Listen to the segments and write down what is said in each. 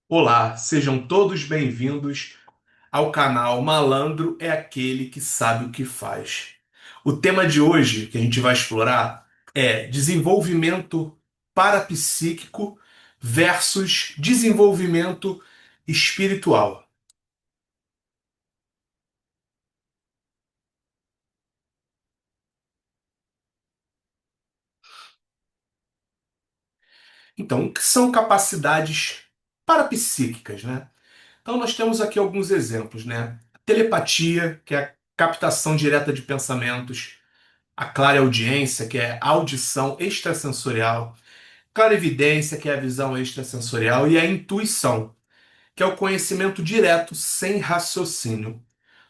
Olá, sejam todos bem-vindos ao canal Malandro é aquele que sabe o que faz. O tema de hoje que a gente vai explorar é desenvolvimento parapsíquico versus desenvolvimento espiritual. Então, o que são capacidades parapsíquicas, né? Então, nós temos aqui alguns exemplos, né? A telepatia, que é a captação direta de pensamentos. A clareaudiência, que é a audição extrasensorial, clarividência, que é a visão extrasensorial, e a intuição, que é o conhecimento direto sem raciocínio.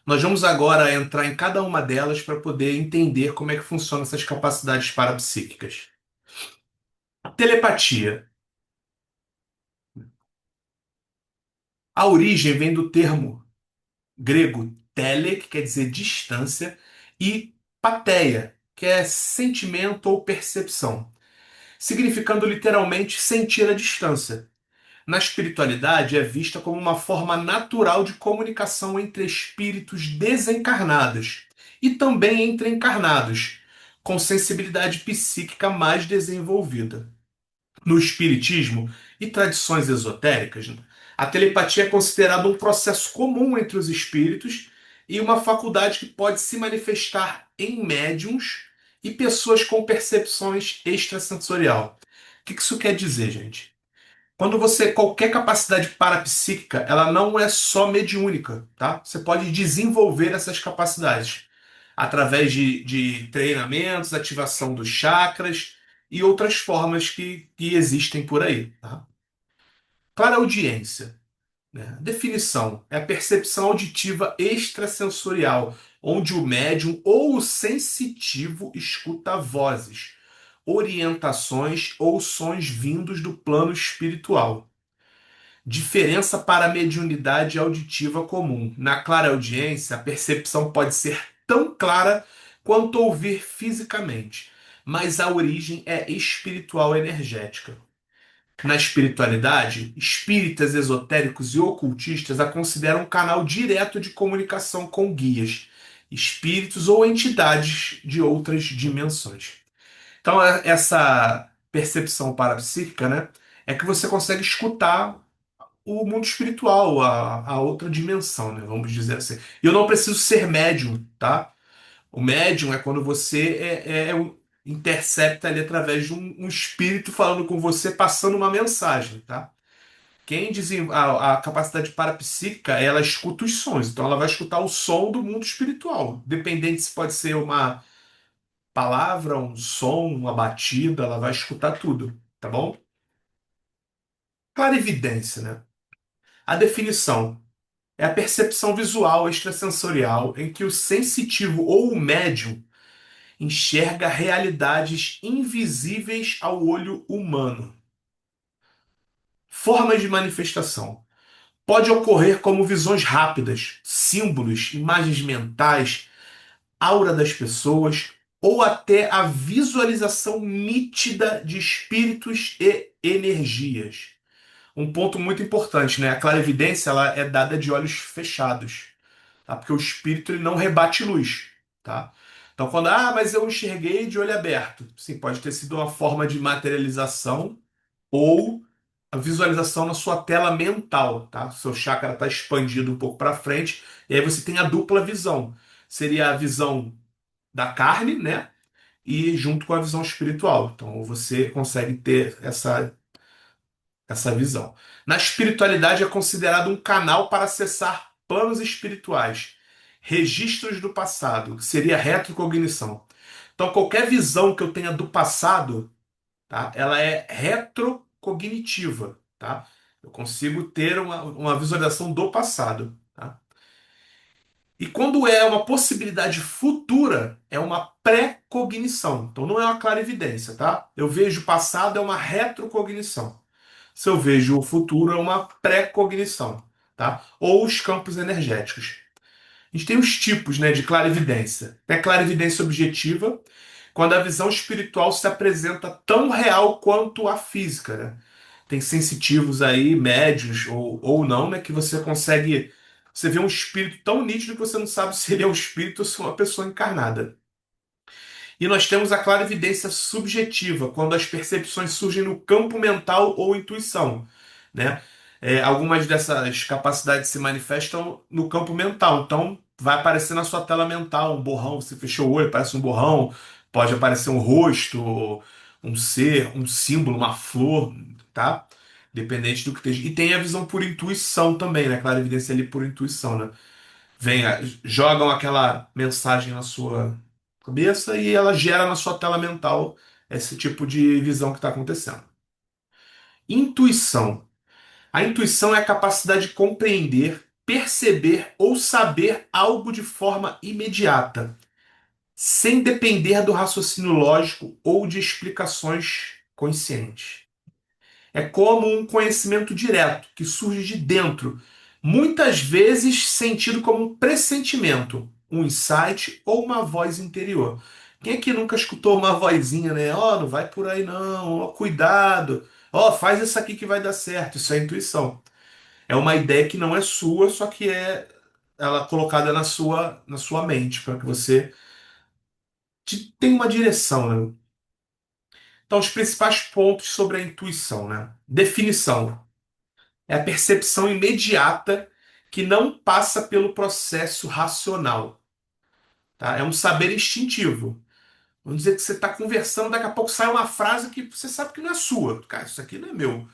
Nós vamos agora entrar em cada uma delas para poder entender como é que funcionam essas capacidades parapsíquicas. Telepatia. A origem vem do termo grego tele, que quer dizer distância, e pateia, que é sentimento ou percepção, significando literalmente sentir a distância. Na espiritualidade, é vista como uma forma natural de comunicação entre espíritos desencarnados e também entre encarnados, com sensibilidade psíquica mais desenvolvida. No espiritismo e tradições esotéricas, a telepatia é considerada um processo comum entre os espíritos e uma faculdade que pode se manifestar em médiums e pessoas com percepções extrasensorial. O que isso quer dizer, gente? Quando você, qualquer capacidade parapsíquica, ela não é só mediúnica, tá? Você pode desenvolver essas capacidades através de treinamentos, ativação dos chakras e outras formas que existem por aí, tá? Clareaudiência, né? Definição: é a percepção auditiva extrasensorial, onde o médium ou o sensitivo escuta vozes, orientações ou sons vindos do plano espiritual. Diferença para a mediunidade auditiva comum. Na clareaudiência, a percepção pode ser tão clara quanto ouvir fisicamente, mas a origem é espiritual energética. Na espiritualidade, espíritas esotéricos e ocultistas a consideram um canal direto de comunicação com guias, espíritos ou entidades de outras dimensões. Então, essa percepção parapsíquica, né, é que você consegue escutar o mundo espiritual, a outra dimensão, né? Vamos dizer assim. E eu não preciso ser médium, tá? O médium é quando você intercepta ali através de um espírito falando com você, passando uma mensagem, tá? Quem a capacidade parapsíquica, ela escuta os sons, então ela vai escutar o som do mundo espiritual, dependente se pode ser uma palavra, um som, uma batida, ela vai escutar tudo, tá bom? Clarividência, né? A definição: é a percepção visual extrasensorial em que o sensitivo ou o médium enxerga realidades invisíveis ao olho humano. Formas de manifestação. Pode ocorrer como visões rápidas, símbolos, imagens mentais, aura das pessoas, ou até a visualização nítida de espíritos e energias. Um ponto muito importante, né? A clarividência ela é dada de olhos fechados, tá? Porque o espírito ele não rebate luz, tá? Então, quando, mas eu enxerguei de olho aberto, sim, pode ter sido uma forma de materialização ou a visualização na sua tela mental, tá? O seu chakra está expandido um pouco para frente, e aí você tem a dupla visão. Seria a visão da carne, né? E junto com a visão espiritual. Então, você consegue ter essa visão. Na espiritualidade é considerado um canal para acessar planos espirituais, registros do passado, que seria retrocognição. Então, qualquer visão que eu tenha do passado, tá? Ela é retrocognitiva, tá? Eu consigo ter uma visualização do passado, tá? E quando é uma possibilidade futura, é uma pré-cognição. Então não é uma clarividência, tá? Eu vejo o passado, é uma retrocognição. Se eu vejo o futuro, é uma pré-cognição, tá? Ou os campos energéticos. A gente tem os tipos, né, de clarividência. Tem a clarividência objetiva, quando a visão espiritual se apresenta tão real quanto a física, né? Tem sensitivos aí, médios ou não, né? Que você consegue. Você vê um espírito tão nítido que você não sabe se ele é um espírito ou se é uma pessoa encarnada. E nós temos a clara evidência subjetiva, quando as percepções surgem no campo mental ou intuição, né? Algumas dessas capacidades se manifestam no campo mental. Então, vai aparecer na sua tela mental um borrão, você fechou o olho, aparece um borrão, pode aparecer um rosto, um ser, um símbolo, uma flor, tá? Dependente do que esteja. E tem a visão por intuição também, né? Clara evidência ali por intuição, né? Jogam aquela mensagem na sua cabeça e ela gera na sua tela mental esse tipo de visão que está acontecendo. Intuição. A intuição é a capacidade de compreender, perceber ou saber algo de forma imediata, sem depender do raciocínio lógico ou de explicações conscientes. É como um conhecimento direto que surge de dentro, muitas vezes sentido como um pressentimento, um insight ou uma voz interior. Quem aqui nunca escutou uma vozinha, né? Ó, não vai por aí não, ó, cuidado, ó, faz isso aqui que vai dar certo. Isso é intuição. É uma ideia que não é sua, só que é ela colocada na sua mente, para que você tenha uma direção, né? Então, os principais pontos sobre a intuição, né? Definição. É a percepção imediata que não passa pelo processo racional, tá? É um saber instintivo. Vamos dizer que você está conversando, daqui a pouco sai uma frase que você sabe que não é sua. Cara, isso aqui não é meu.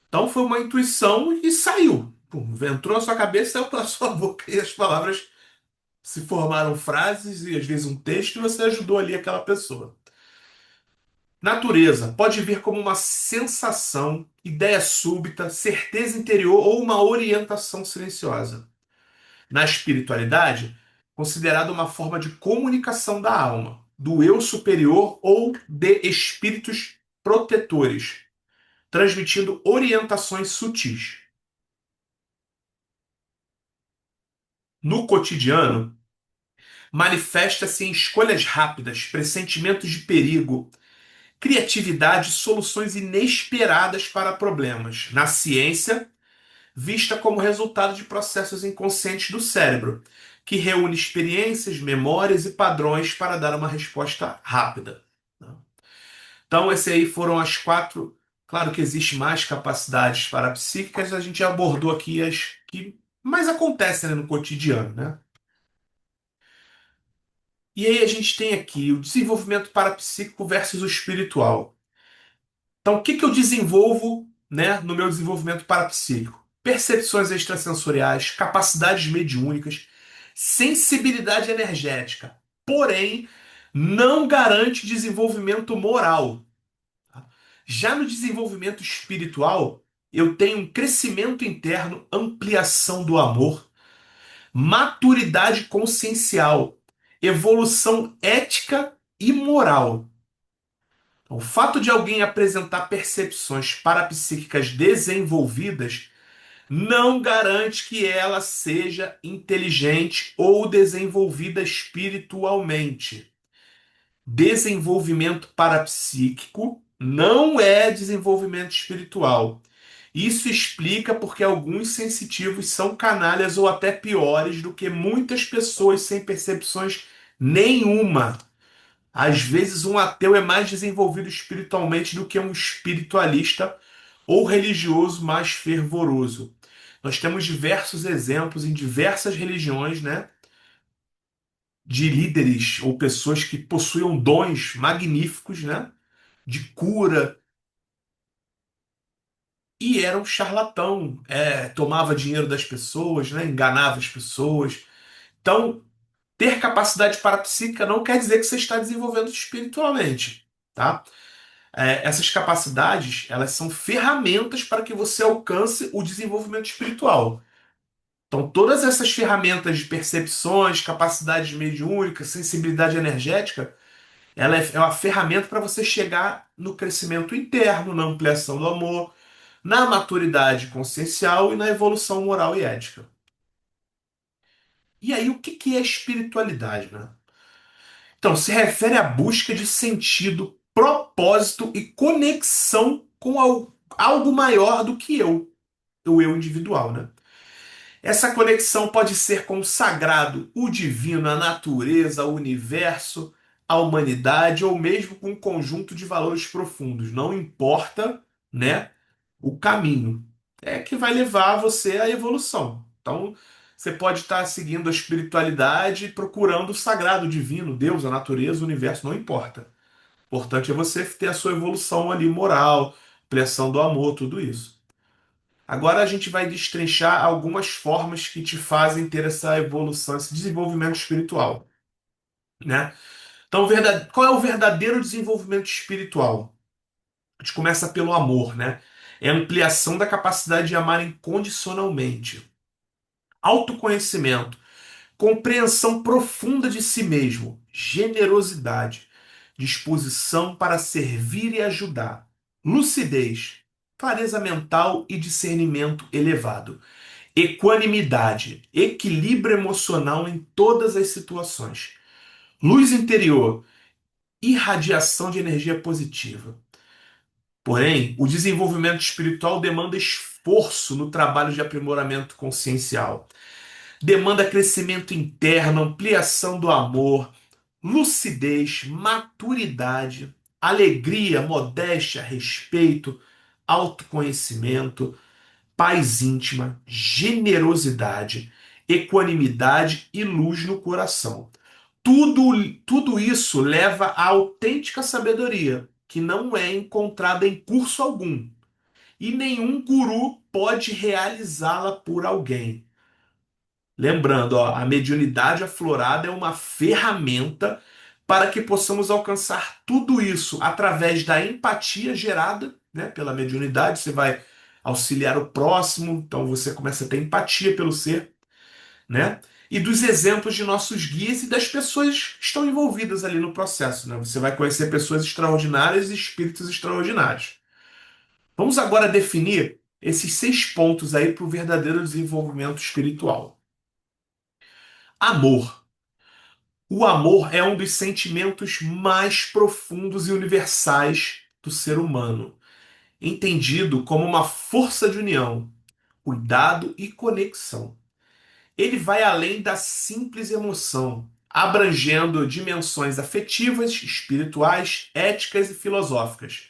Então foi uma intuição e saiu. Pum, entrou na sua cabeça, saiu pela sua boca e as palavras se formaram frases e às vezes um texto e você ajudou ali aquela pessoa. Natureza pode vir como uma sensação, ideia súbita, certeza interior ou uma orientação silenciosa. Na espiritualidade, considerada uma forma de comunicação da alma, do eu superior ou de espíritos protetores, transmitindo orientações sutis. No cotidiano, manifesta-se em escolhas rápidas, pressentimentos de perigo, criatividade e soluções inesperadas para problemas. Na ciência, vista como resultado de processos inconscientes do cérebro, que reúne experiências, memórias e padrões para dar uma resposta rápida. Então, essas aí foram as quatro. Claro que existe mais capacidades parapsíquicas, a gente já abordou aqui as que mais acontecem, né, no cotidiano, né? E aí a gente tem aqui o desenvolvimento parapsíquico versus o espiritual. Então, o que que eu desenvolvo, né, no meu desenvolvimento parapsíquico? Percepções extrasensoriais, capacidades mediúnicas, sensibilidade energética. Porém, não garante desenvolvimento moral. Já no desenvolvimento espiritual, eu tenho um crescimento interno, ampliação do amor, maturidade consciencial, evolução ética e moral. O fato de alguém apresentar percepções parapsíquicas desenvolvidas não garante que ela seja inteligente ou desenvolvida espiritualmente. Desenvolvimento parapsíquico não é desenvolvimento espiritual. Isso explica porque alguns sensitivos são canalhas ou até piores do que muitas pessoas sem percepções nenhuma. Às vezes, um ateu é mais desenvolvido espiritualmente do que um espiritualista ou religioso mais fervoroso. Nós temos diversos exemplos em diversas religiões, né, de líderes ou pessoas que possuíam dons magníficos, né, de cura e era um charlatão, tomava dinheiro das pessoas, né, enganava as pessoas. Então, ter capacidade parapsíquica não quer dizer que você está desenvolvendo espiritualmente, tá? Essas capacidades, elas são ferramentas para que você alcance o desenvolvimento espiritual. Então, todas essas ferramentas de percepções, capacidades mediúnicas, sensibilidade energética, ela é uma ferramenta para você chegar no crescimento interno, na ampliação do amor, na maturidade consciencial e na evolução moral e ética. E aí, o que que é espiritualidade, né? Então, se refere à busca de sentido, propósito e conexão com algo maior do que eu, o eu individual, né? Essa conexão pode ser com o sagrado, o divino, a natureza, o universo, a humanidade ou mesmo com um conjunto de valores profundos. Não importa, né, o caminho. É que vai levar você à evolução. Então, você pode estar seguindo a espiritualidade, procurando o sagrado, o divino, Deus, a natureza, o universo, não importa. O importante é você ter a sua evolução ali moral, ampliação do amor, tudo isso. Agora a gente vai destrinchar algumas formas que te fazem ter essa evolução, esse desenvolvimento espiritual, né? Então, qual é o verdadeiro desenvolvimento espiritual? A gente começa pelo amor, né? É a ampliação da capacidade de amar incondicionalmente. Autoconhecimento, compreensão profunda de si mesmo, generosidade, disposição para servir e ajudar, lucidez, clareza mental e discernimento elevado. Equanimidade, equilíbrio emocional em todas as situações. Luz interior, irradiação de energia positiva. Porém, o desenvolvimento espiritual demanda esforço no trabalho de aprimoramento consciencial. Demanda crescimento interno, ampliação do amor, lucidez, maturidade, alegria, modéstia, respeito, autoconhecimento, paz íntima, generosidade, equanimidade e luz no coração. Tudo isso leva à autêntica sabedoria, que não é encontrada em curso algum, e nenhum guru pode realizá-la por alguém. Lembrando, ó, a mediunidade aflorada é uma ferramenta para que possamos alcançar tudo isso através da empatia gerada, né, pela mediunidade. Você vai auxiliar o próximo, então você começa a ter empatia pelo ser, né? E dos exemplos de nossos guias e das pessoas que estão envolvidas ali no processo, né? Você vai conhecer pessoas extraordinárias e espíritos extraordinários. Vamos agora definir esses 6 pontos aí para o verdadeiro desenvolvimento espiritual. Amor. O amor é um dos sentimentos mais profundos e universais do ser humano, entendido como uma força de união, cuidado e conexão. Ele vai além da simples emoção, abrangendo dimensões afetivas, espirituais, éticas e filosóficas.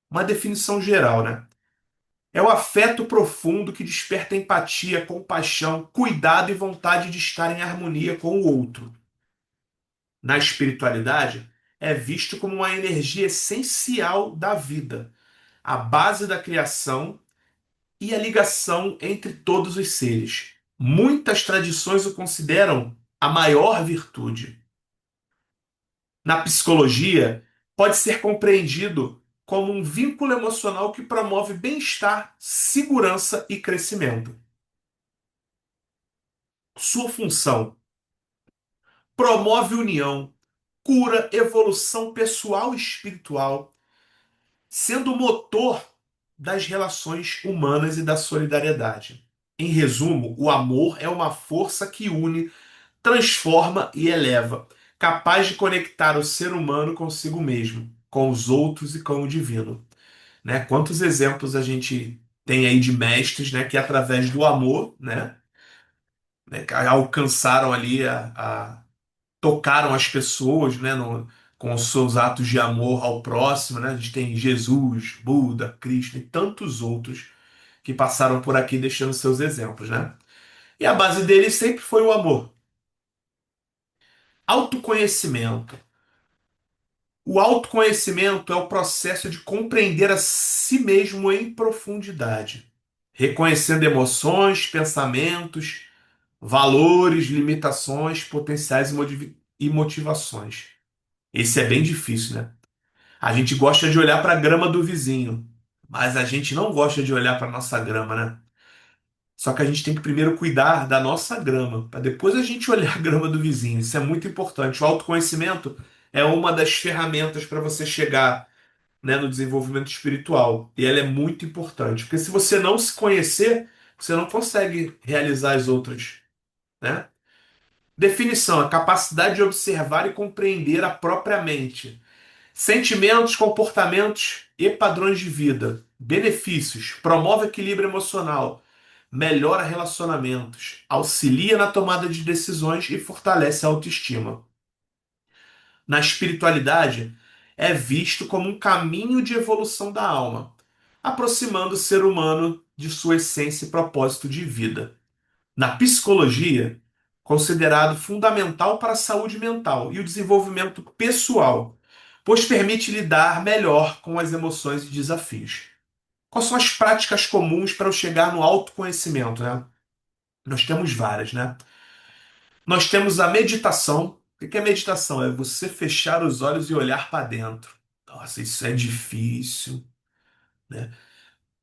Uma definição geral, né? É o afeto profundo que desperta empatia, compaixão, cuidado e vontade de estar em harmonia com o outro. Na espiritualidade, é visto como uma energia essencial da vida, a base da criação e a ligação entre todos os seres. Muitas tradições o consideram a maior virtude. Na psicologia, pode ser compreendido como um vínculo emocional que promove bem-estar, segurança e crescimento. Sua função: promove união, cura, evolução pessoal e espiritual, sendo o motor das relações humanas e da solidariedade. Em resumo, o amor é uma força que une, transforma e eleva, capaz de conectar o ser humano consigo mesmo, com os outros e com o divino. Né? Quantos exemplos a gente tem aí de mestres, né, que através do amor, né, alcançaram ali tocaram as pessoas, né, com os seus atos de amor ao próximo, né? A gente tem Jesus, Buda, Cristo e tantos outros que passaram por aqui deixando seus exemplos, né? E a base deles sempre foi o amor. Autoconhecimento. O autoconhecimento é o processo de compreender a si mesmo em profundidade, reconhecendo emoções, pensamentos, valores, limitações, potenciais e motivações. Esse é bem difícil, né? A gente gosta de olhar para a grama do vizinho, mas a gente não gosta de olhar para nossa grama, né? Só que a gente tem que primeiro cuidar da nossa grama, para depois a gente olhar a grama do vizinho. Isso é muito importante. O autoconhecimento é uma das ferramentas para você chegar, né, no desenvolvimento espiritual. E ela é muito importante, porque se você não se conhecer, você não consegue realizar as outras, né? Definição: a capacidade de observar e compreender a própria mente, sentimentos, comportamentos e padrões de vida. Benefícios: promove equilíbrio emocional, melhora relacionamentos, auxilia na tomada de decisões e fortalece a autoestima. Na espiritualidade, é visto como um caminho de evolução da alma, aproximando o ser humano de sua essência e propósito de vida. Na psicologia, considerado fundamental para a saúde mental e o desenvolvimento pessoal, pois permite lidar melhor com as emoções e desafios. Quais são as práticas comuns para eu chegar no autoconhecimento, né? Nós temos várias, né? Nós temos a meditação. O que é meditação? É você fechar os olhos e olhar para dentro. Nossa, isso é difícil, né?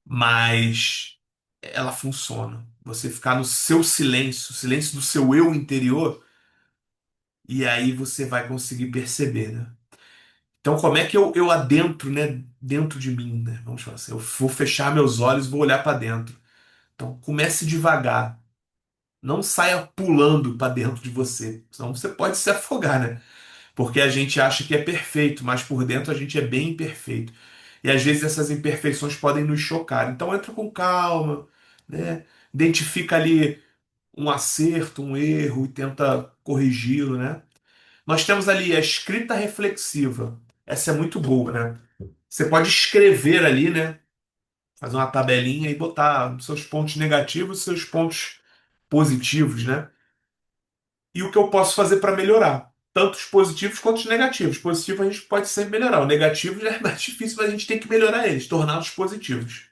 Mas ela funciona. Você ficar no seu silêncio, silêncio do seu eu interior, e aí você vai conseguir perceber, né? Então, como é que eu adentro, né, dentro de mim, né? Vamos falar assim, eu vou fechar meus olhos, vou olhar para dentro. Então, comece devagar. Não saia pulando para dentro de você, senão você pode se afogar, né? Porque a gente acha que é perfeito, mas por dentro a gente é bem imperfeito. E às vezes essas imperfeições podem nos chocar. Então entra com calma, né? Identifica ali um acerto, um erro e tenta corrigi-lo, né? Nós temos ali a escrita reflexiva. Essa é muito boa, né? Você pode escrever ali, né? Fazer uma tabelinha e botar seus pontos negativos e seus pontos positivos, né? E o que eu posso fazer para melhorar. Tanto os positivos quanto os negativos. Positivos a gente pode sempre melhorar. O negativo já é mais difícil, mas a gente tem que melhorar eles, torná-los positivos,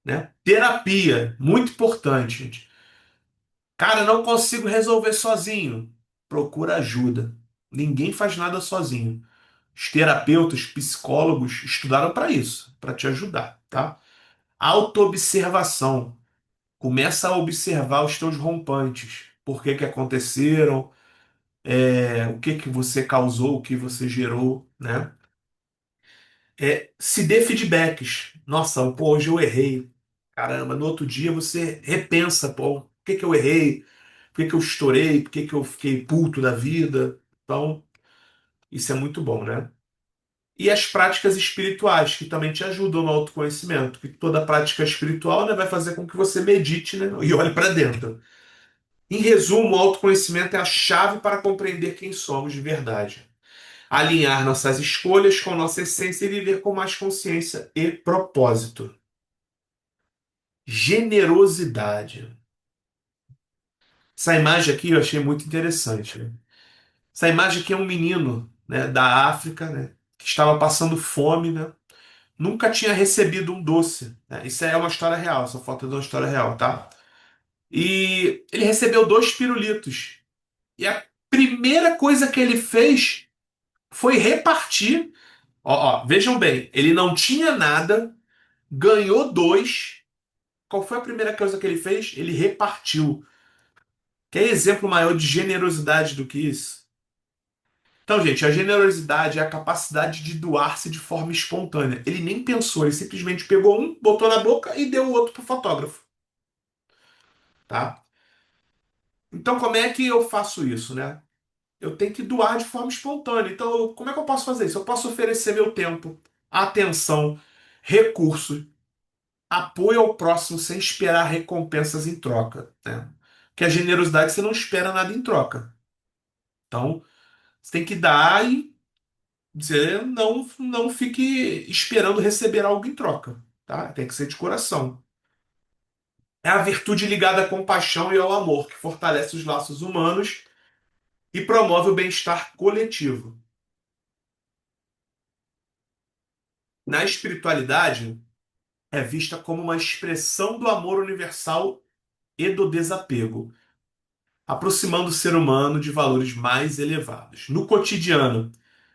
né? Terapia, muito importante, gente. Cara, não consigo resolver sozinho. Procura ajuda. Ninguém faz nada sozinho. Os terapeutas, psicólogos estudaram para isso, para te ajudar, tá? Autoobservação. Começa a observar os teus rompantes. Por que que aconteceram? O que que você causou, o que você gerou, né? Se dê feedbacks. Nossa, pô, hoje eu errei. Caramba, no outro dia você repensa, pô, por que que eu errei? Por que que eu estourei? Por que que eu fiquei puto da vida? Então, isso é muito bom, né? E as práticas espirituais, que também te ajudam no autoconhecimento, que toda prática espiritual, né, vai fazer com que você medite, né, e olhe para dentro. Em resumo, o autoconhecimento é a chave para compreender quem somos de verdade, alinhar nossas escolhas com nossa essência e viver com mais consciência e propósito. Generosidade. Essa imagem aqui eu achei muito interessante, né? Essa imagem aqui é um menino, né, da África, né, que estava passando fome, né? Nunca tinha recebido um doce, né? Isso é uma história real, essa foto é de uma história real, tá? E ele recebeu dois pirulitos. E a primeira coisa que ele fez foi repartir. Ó, vejam bem, ele não tinha nada, ganhou dois. Qual foi a primeira coisa que ele fez? Ele repartiu. Quer exemplo maior de generosidade do que isso? Então, gente, a generosidade é a capacidade de doar-se de forma espontânea. Ele nem pensou, ele simplesmente pegou um, botou na boca e deu o outro pro fotógrafo, tá? Então, como é que eu faço isso, né? Eu tenho que doar de forma espontânea. Então, como é que eu posso fazer isso? Eu posso oferecer meu tempo, atenção, recursos, apoio ao próximo sem esperar recompensas em troca, né? Porque a generosidade você não espera nada em troca. Então, você tem que dar e você não fique esperando receber algo em troca, tá? Tem que ser de coração. É a virtude ligada à compaixão e ao amor, que fortalece os laços humanos e promove o bem-estar coletivo. Na espiritualidade, é vista como uma expressão do amor universal e do desapego, aproximando o ser humano de valores mais elevados. No cotidiano,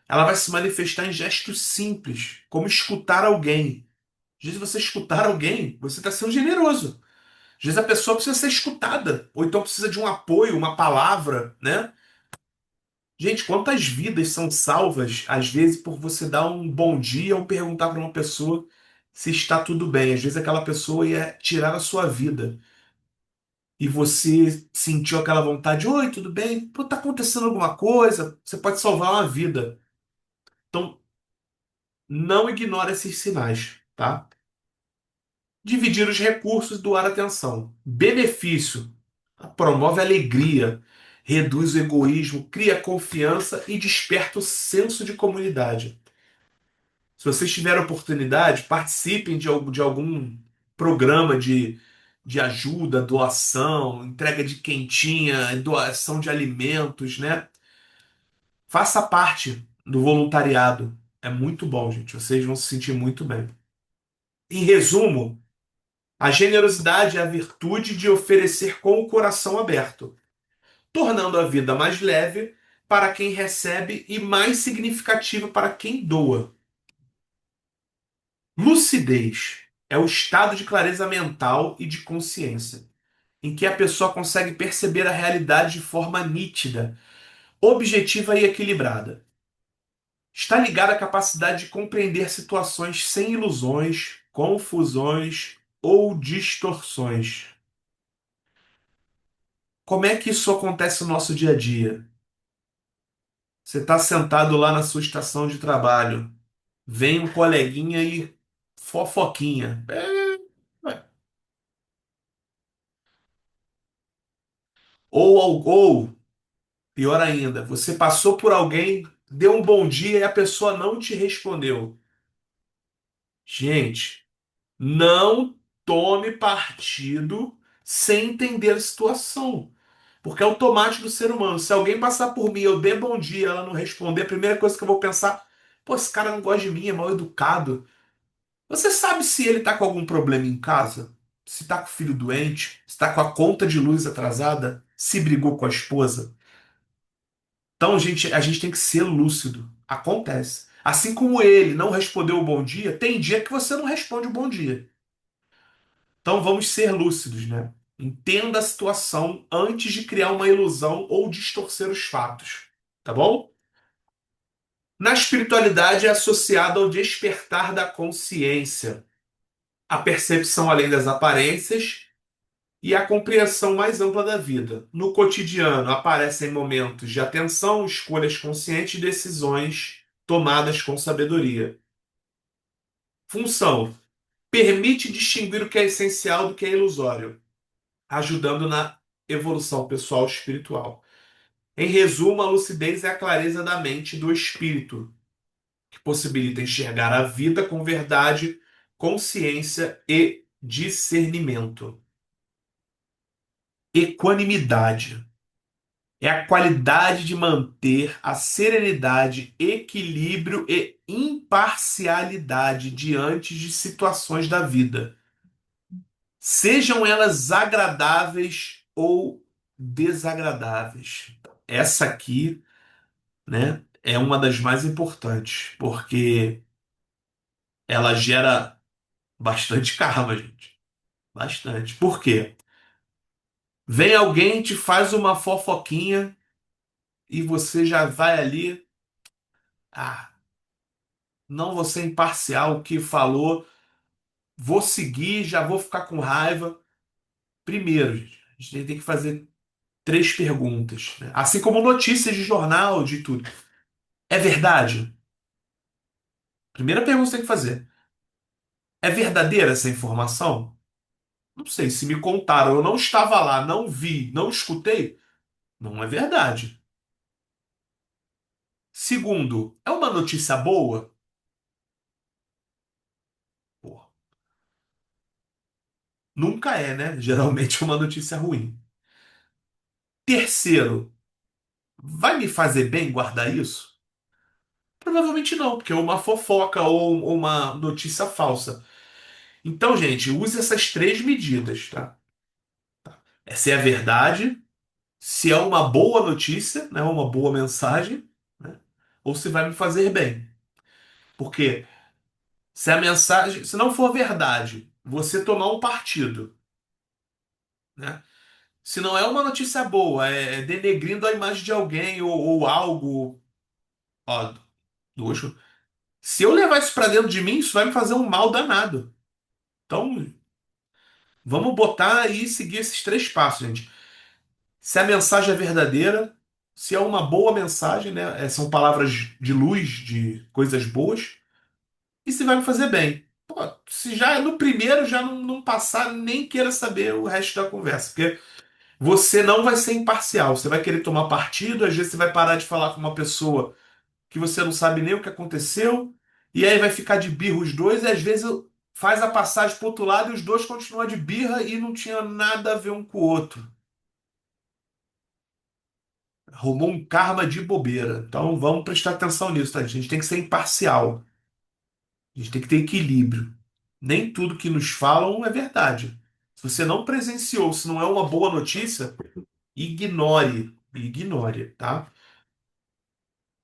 ela vai se manifestar em gestos simples, como escutar alguém. Às vezes você escutar alguém, você está sendo generoso. Às vezes a pessoa precisa ser escutada, ou então precisa de um apoio, uma palavra, né? Gente, quantas vidas são salvas, às vezes, por você dar um bom dia ou perguntar para uma pessoa se está tudo bem. Às vezes aquela pessoa ia tirar a sua vida. E você sentiu aquela vontade, oi, tudo bem? Pô, tá acontecendo alguma coisa? Você pode salvar uma vida. Então, não ignore esses sinais, tá? Dividir os recursos e doar atenção. Benefício: promove alegria, reduz o egoísmo, cria confiança e desperta o senso de comunidade. Se vocês tiverem oportunidade, participem de algum programa de ajuda, doação, entrega de quentinha, doação de alimentos, né? Faça parte do voluntariado. É muito bom, gente. Vocês vão se sentir muito bem. Em resumo, a generosidade é a virtude de oferecer com o coração aberto, tornando a vida mais leve para quem recebe e mais significativa para quem doa. Lucidez é o estado de clareza mental e de consciência, em que a pessoa consegue perceber a realidade de forma nítida, objetiva e equilibrada. Está ligada à capacidade de compreender situações sem ilusões, confusões ou distorções. Como é que isso acontece no nosso dia a dia? Você está sentado lá na sua estação de trabalho, vem um coleguinha e fofoquinha. Ué. Ou, pior ainda, você passou por alguém, deu um bom dia e a pessoa não te respondeu. Gente, não tome partido sem entender a situação. Porque é automático do ser humano. Se alguém passar por mim, eu der bom dia, ela não responder, a primeira coisa que eu vou pensar, pô, esse cara não gosta de mim, é mal educado. Você sabe se ele tá com algum problema em casa? Se tá com o filho doente? Se tá com a conta de luz atrasada? Se brigou com a esposa? Então, gente, a gente tem que ser lúcido. Acontece. Assim como ele não respondeu o bom dia, tem dia que você não responde o bom dia. Então, vamos ser lúcidos, né? Entenda a situação antes de criar uma ilusão ou distorcer os fatos. Tá bom? Na espiritualidade é associado ao despertar da consciência, a percepção além das aparências e a compreensão mais ampla da vida. No cotidiano, aparecem momentos de atenção, escolhas conscientes e decisões tomadas com sabedoria. Função: permite distinguir o que é essencial do que é ilusório, ajudando na evolução pessoal e espiritual. Em resumo, a lucidez é a clareza da mente e do espírito, que possibilita enxergar a vida com verdade, consciência e discernimento. Equanimidade é a qualidade de manter a serenidade, equilíbrio e imparcialidade diante de situações da vida, sejam elas agradáveis ou desagradáveis. Essa aqui, né, é uma das mais importantes, porque ela gera bastante karma, gente. Bastante. Por quê? Vem alguém, te faz uma fofoquinha e você já vai ali. Ah, não vou ser imparcial o que falou, vou seguir, já vou ficar com raiva. Primeiro, gente, a gente tem que fazer três perguntas, né? Assim como notícias de jornal, de tudo. É verdade? Primeira pergunta que você tem que fazer. É verdadeira essa informação? Não sei, se me contaram, eu não estava lá, não vi, não escutei, não é verdade. Segundo, é uma notícia boa? Pô, nunca é, né? Geralmente é uma notícia ruim. Terceiro, vai me fazer bem guardar isso? Provavelmente não, porque é uma fofoca ou uma notícia falsa. Então, gente, use essas três medidas, tá? É se é verdade, se é uma boa notícia, né, uma boa mensagem, né, ou se vai me fazer bem. Porque se a mensagem, se não for verdade, você tomar um partido, né? Se não é uma notícia boa, é denegrindo a imagem de alguém ou algo, ó, ducho. Se eu levar isso pra dentro de mim, isso vai me fazer um mal danado. Então, vamos botar e seguir esses três passos, gente. Se a mensagem é verdadeira, se é uma boa mensagem, né? São palavras de luz, de coisas boas, e se vai me fazer bem. pô, se já no primeiro já não passar, nem queira saber o resto da conversa, porque você não vai ser imparcial. Você vai querer tomar partido, às vezes você vai parar de falar com uma pessoa que você não sabe nem o que aconteceu, e aí vai ficar de birra os dois, e às vezes faz a passagem pro outro lado e os dois continuam de birra e não tinha nada a ver um com o outro. Arrumou um karma de bobeira. Então vamos prestar atenção nisso, tá? A gente tem que ser imparcial. A gente tem que ter equilíbrio. Nem tudo que nos falam é verdade. Se você não presenciou, se não é uma boa notícia, ignore. Ignore, tá?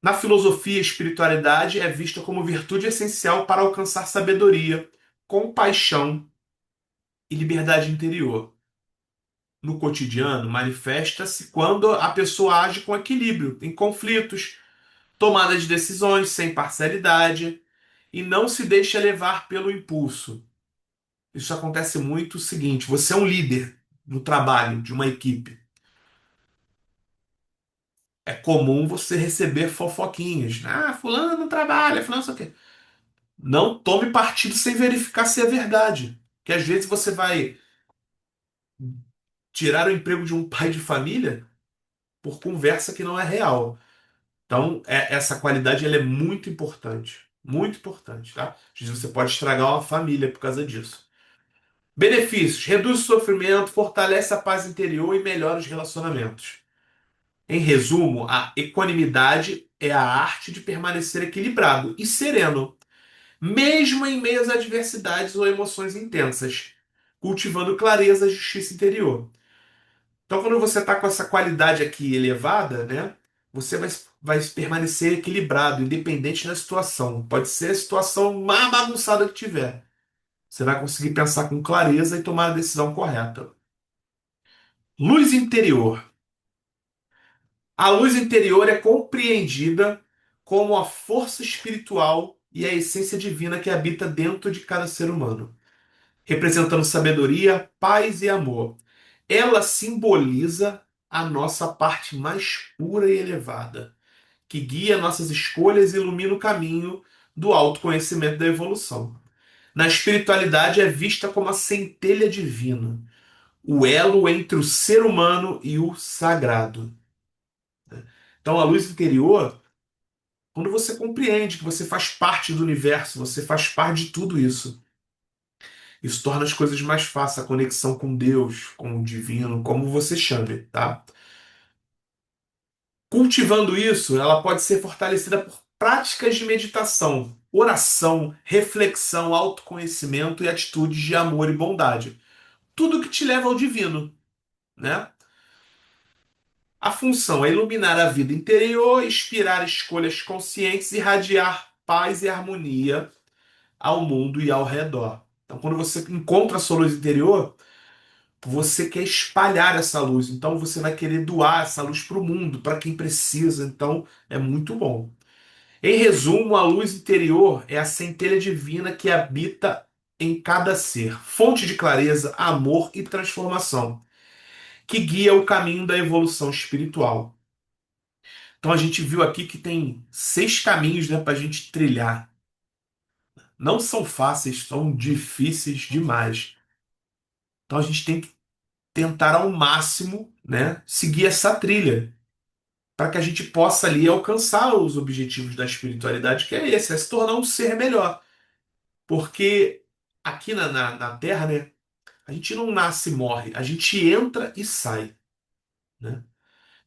Na filosofia, a espiritualidade é vista como virtude essencial para alcançar sabedoria, compaixão e liberdade interior. No cotidiano, manifesta-se quando a pessoa age com equilíbrio, em conflitos, tomada de decisões sem parcialidade e não se deixa levar pelo impulso. Isso acontece muito o seguinte: você é um líder no trabalho de uma equipe. É comum você receber fofoquinhas. Ah, fulano não trabalha, fulano não sei o quê. Não tome partido sem verificar se é verdade. Que às vezes você vai tirar o emprego de um pai de família por conversa que não é real. Então, essa qualidade ela é muito importante. Muito importante, tá? Às vezes você pode estragar uma família por causa disso. Benefícios: reduz o sofrimento, fortalece a paz interior e melhora os relacionamentos. Em resumo, a equanimidade é a arte de permanecer equilibrado e sereno, mesmo em meio às adversidades ou emoções intensas, cultivando clareza e justiça interior. Então, quando você está com essa qualidade aqui elevada, né, você vai permanecer equilibrado, independente da situação. Pode ser a situação mais bagunçada que tiver. Você vai conseguir pensar com clareza e tomar a decisão correta. Luz interior. A luz interior é compreendida como a força espiritual e a essência divina que habita dentro de cada ser humano, representando sabedoria, paz e amor. Ela simboliza a nossa parte mais pura e elevada, que guia nossas escolhas e ilumina o caminho do autoconhecimento e da evolução. Na espiritualidade é vista como a centelha divina, o elo entre o ser humano e o sagrado. Então, a luz interior, quando você compreende que você faz parte do universo, você faz parte de tudo isso, isso torna as coisas mais fáceis, a conexão com Deus, com o divino, como você chame, tá? Cultivando isso, ela pode ser fortalecida por práticas de meditação, oração, reflexão, autoconhecimento e atitudes de amor e bondade. Tudo que te leva ao divino, né? A função é iluminar a vida interior, inspirar escolhas conscientes e irradiar paz e harmonia ao mundo e ao redor. Então, quando você encontra a sua luz interior, você quer espalhar essa luz. Então, você vai querer doar essa luz para o mundo, para quem precisa. Então, é muito bom. Em resumo, a luz interior é a centelha divina que habita em cada ser, fonte de clareza, amor e transformação, que guia o caminho da evolução espiritual. Então, a gente viu aqui que tem 6 caminhos, né, para a gente trilhar. Não são fáceis, são difíceis demais. Então, a gente tem que tentar ao máximo, né, seguir essa trilha, para que a gente possa ali alcançar os objetivos da espiritualidade, que é esse, é se tornar um ser melhor. Porque aqui na Terra, né, a gente não nasce e morre, a gente entra e sai, né?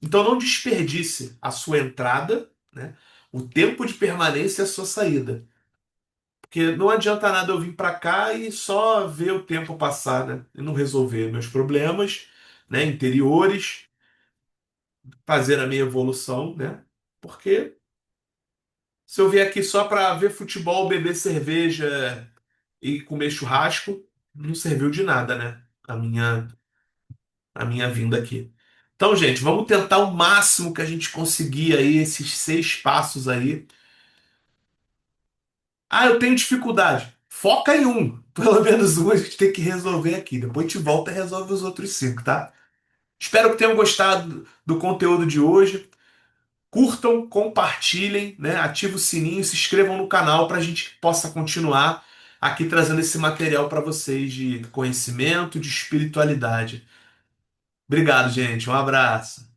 Então não desperdice a sua entrada, né, o tempo de permanência e a sua saída. Porque não adianta nada eu vir para cá e só ver o tempo passar, né, e não resolver meus problemas, né, interiores, fazer a minha evolução, né? Porque se eu vier aqui só para ver futebol, beber cerveja e comer churrasco, não serviu de nada, né? A minha vinda aqui. Então, gente, vamos tentar o máximo que a gente conseguir aí, esses 6 passos aí. Ah, eu tenho dificuldade. Foca em um. Pelo menos um a gente tem que resolver aqui. Depois a gente volta e resolve os outros 5, tá? Espero que tenham gostado do conteúdo de hoje. Curtam, compartilhem, né? Ativem o sininho, se inscrevam no canal para a gente possa continuar aqui trazendo esse material para vocês de conhecimento, de espiritualidade. Obrigado, gente. Um abraço.